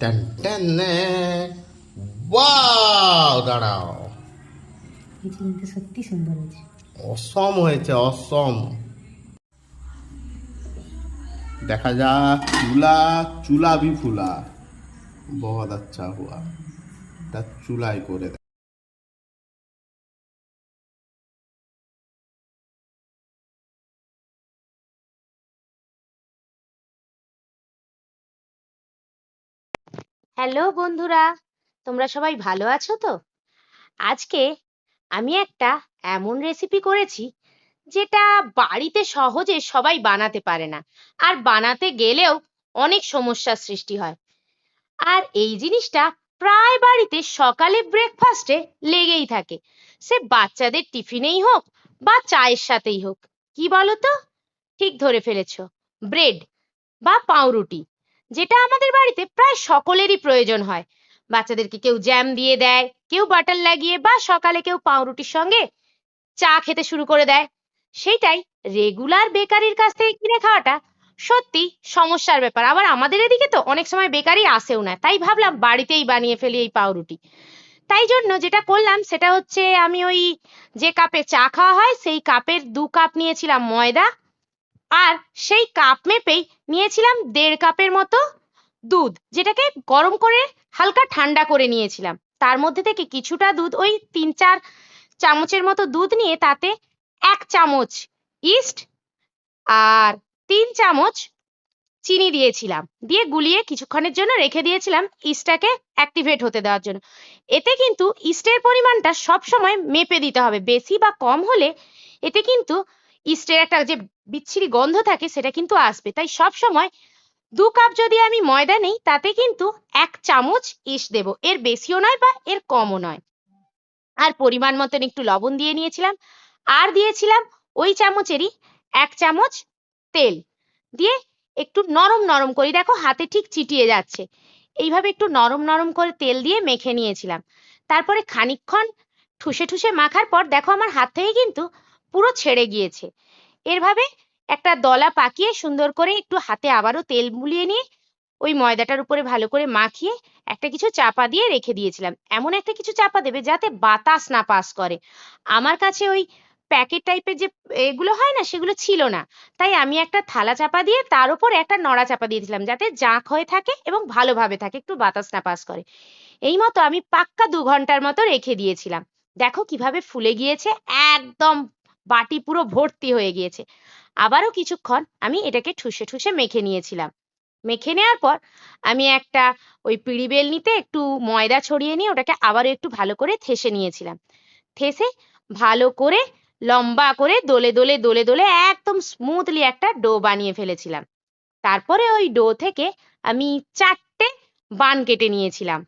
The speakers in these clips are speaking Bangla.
টান টান ওয়াও, দাঁড়াও। এই চিনিটা সত্যি সুন্দর হয়েছে। অসম হয়েছে, অসম। দেখা যাক। চুলা চুলা ভি ফুলা, বহুত আচ্ছা হুয়া। তা চুলাই করে দে। হ্যালো বন্ধুরা, তোমরা সবাই ভালো আছো তো? আজকে আমি একটা এমন রেসিপি করেছি যেটা বাড়িতে সহজে সবাই বানাতে পারে না, আর বানাতে গেলেও অনেক সমস্যার সৃষ্টি হয়। আর এই জিনিসটা প্রায় বাড়িতে সকালে ব্রেকফাস্টে লেগেই থাকে, সে বাচ্চাদের টিফিনেই হোক বা চায়ের সাথেই হোক। কি বলো তো? ঠিক ধরে ফেলেছো, ব্রেড বা পাউরুটি, যেটা আমাদের বাড়িতে প্রায় সকলেরই প্রয়োজন হয়। বাচ্চাদেরকে কেউ জ্যাম দিয়ে দেয়, কেউ বাটার লাগিয়ে, বা সকালে কেউ পাউরুটির সঙ্গে চা খেতে শুরু করে দেয়। সেইটাই রেগুলার বেকারির কাছ থেকে কিনে খাওয়াটা সত্যি সমস্যার ব্যাপার। আবার আমাদের এদিকে তো অনেক সময় বেকারি আসেও না, তাই ভাবলাম বাড়িতেই বানিয়ে ফেলি এই পাউরুটি। তাই জন্য যেটা করলাম সেটা হচ্ছে, আমি ওই যে কাপে চা খাওয়া হয় সেই কাপের 2 কাপ নিয়েছিলাম ময়দা, আর সেই কাপ মেপেই নিয়েছিলাম 1.5 কাপের মতো দুধ, যেটাকে গরম করে হালকা ঠান্ডা করে নিয়েছিলাম। তার মধ্যে থেকে কিছুটা দুধ, ওই 3-4 চামচের মতো দুধ নিয়ে তাতে 1 চামচ ইস্ট আর 3 চামচ চিনি দিয়েছিলাম, দিয়ে গুলিয়ে কিছুক্ষণের জন্য রেখে দিয়েছিলাম ইস্টটাকে অ্যাক্টিভেট হতে দেওয়ার জন্য। এতে কিন্তু ইস্টের পরিমাণটা সব সময় মেপে দিতে হবে, বেশি বা কম হলে এতে কিন্তু ইস্টের একটা যে বিচ্ছিরি গন্ধ থাকে সেটা কিন্তু আসবে। তাই সব সময় 2 কাপ যদি আমি ময়দা নেই তাতে কিন্তু 1 চামচ ইস্ট দেব, এর বেশিও নয় বা এর কমও নয়। আর পরিমাণ মতন একটু লবণ দিয়ে নিয়েছিলাম, আর দিয়েছিলাম ওই চামচেরই 1 চামচ তেল, দিয়ে একটু নরম নরম করে, দেখো হাতে ঠিক চিটিয়ে যাচ্ছে, এইভাবে একটু নরম নরম করে তেল দিয়ে মেখে নিয়েছিলাম। তারপরে খানিকক্ষণ ঠুসে ঠুসে মাখার পর দেখো আমার হাত থেকে কিন্তু পুরো ছেড়ে গিয়েছে। এরভাবে একটা দলা পাকিয়ে সুন্দর করে একটু হাতে আবারও তেল বুলিয়ে নিয়ে ওই ময়দাটার উপরে ভালো করে মাখিয়ে একটা কিছু চাপা দিয়ে রেখে দিয়েছিলাম। এমন একটা কিছু চাপা দেবে যাতে বাতাস না পাস করে। আমার কাছে ওই প্যাকেট টাইপের যে এগুলো হয় না, সেগুলো ছিল না, তাই আমি একটা থালা চাপা দিয়ে তার উপর একটা নড়া চাপা দিয়েছিলাম যাতে জাঁক হয়ে থাকে এবং ভালোভাবে থাকে, একটু বাতাস না পাস করে। এই মতো আমি পাক্কা 2 ঘন্টার মতো রেখে দিয়েছিলাম। দেখো কিভাবে ফুলে গিয়েছে, একদম বাটি পুরো ভর্তি হয়ে গিয়েছে। আবারও কিছুক্ষণ আমি এটাকে ঠুসে ঠুসে মেখে নিয়েছিলাম। মেখে নেওয়ার পর আমি একটা ওই পিঁড়ি বেলনিতে একটু ময়দা ছড়িয়ে নিয়ে ওটাকে আবারও একটু ভালো করে থেসে নিয়েছিলাম। থেসে ভালো করে লম্বা করে দোলে দোলে দোলে দোলে একদম স্মুথলি একটা ডো বানিয়ে ফেলেছিলাম। তারপরে ওই ডো থেকে আমি 4টে বান কেটে নিয়েছিলাম।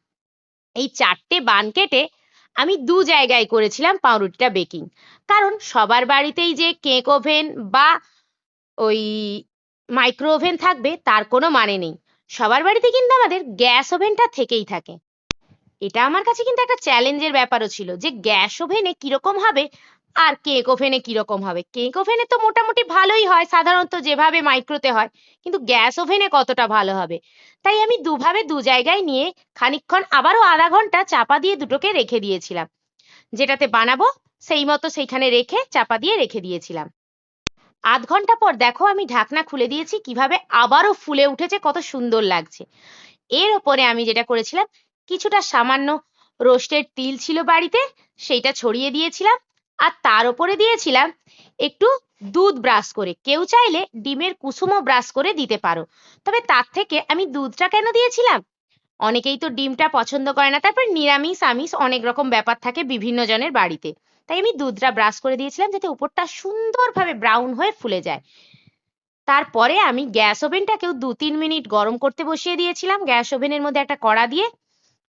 এই 4টে বান কেটে আমি 2 জায়গায় করেছিলাম পাউরুটিটা বেকিং, কারণ সবার বাড়িতেই যে কেক ওভেন বা ওই মাইক্রো ওভেন থাকবে তার কোনো মানে নেই। সবার বাড়িতে কিন্তু আমাদের গ্যাস ওভেনটা থেকেই থাকে। এটা আমার কাছে কিন্তু একটা চ্যালেঞ্জের ব্যাপারও ছিল যে গ্যাস ওভেনে কিরকম হবে আর কেক ওভেনে কিরকম হবে। কেক ওভেনে তো মোটামুটি ভালোই হয় সাধারণত যেভাবে মাইক্রোতে হয়, কিন্তু গ্যাস ওভেনে কতটা ভালো হবে। তাই আমি দুভাবে 2 জায়গায় নিয়ে খানিকক্ষণ আবারও আধা ঘন্টা চাপা দিয়ে দুটোকে রেখে দিয়েছিলাম। যেটাতে বানাবো সেই মতো সেইখানে রেখে চাপা দিয়ে রেখে দিয়েছিলাম। আধ ঘন্টা পর দেখো আমি ঢাকনা খুলে দিয়েছি, কিভাবে আবারও ফুলে উঠেছে, কত সুন্দর লাগছে। এর ওপরে আমি যেটা করেছিলাম, কিছুটা সামান্য রোস্টেড তিল ছিল বাড়িতে, সেইটা ছড়িয়ে দিয়েছিলাম। আর তার ওপরে দিয়েছিলাম একটু দুধ ব্রাশ করে, কেউ চাইলে ডিমের কুসুমও ব্রাশ করে দিতে পারো। তবে তার থেকে আমি দুধটা কেন দিয়েছিলাম, অনেকেই তো ডিমটা পছন্দ করে না, তারপর নিরামিষ আমিষ অনেক রকম ব্যাপার থাকে বিভিন্ন জনের বাড়িতে, তাই আমি দুধটা ব্রাশ করে দিয়েছিলাম যাতে উপরটা সুন্দরভাবে ব্রাউন হয়ে ফুলে যায়। তারপরে আমি গ্যাস ওভেনটাকেও 2-3 মিনিট গরম করতে বসিয়ে দিয়েছিলাম গ্যাস ওভেনের মধ্যে একটা কড়া দিয়ে।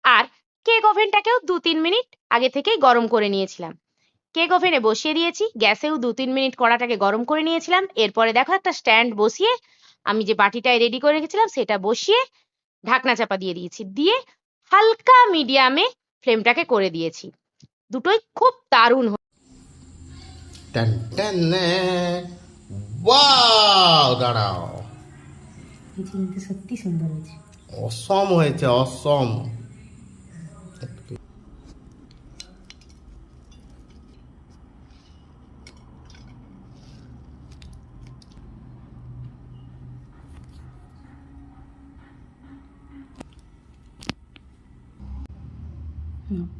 আর কেক ওভেনটাকেও 2-3 মিনিট আগে থেকেই গরম করে নিয়েছিলাম। কেক ওভেনে বসিয়ে দিয়েছি, গ্যাসেও 2-3 মিনিট কড়াটাকে গরম করে নিয়েছিলাম। এরপরে দেখো একটা স্ট্যান্ড বসিয়ে আমি যে বাটিটায় রেডি করে রেখেছিলাম সেটা বসিয়ে ঢাকনা চাপা দিয়ে দিয়েছি, দিয়ে হালকা মিডিয়ামে ফ্লেমটাকে করে দিয়েছি। দুটোই খুব দারুণ। টান টান ওয়াও, দাঁড়াও। এই চিনিটা সত্যি সুন্দর হয়েছে। অসম হয়েছে, অসম।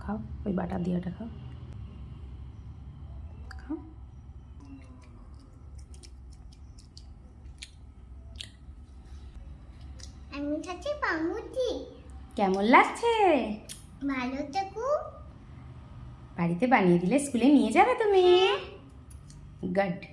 খাও, ওই বাটার দিয়াটা খাও, খাও। আমি খাচ্ছি পাউরুটি। কেমন লাগছে? ভালো থাকো। বাড়িতে বানিয়ে দিলে স্কুলে নিয়ে যাবে তুমি? গুড।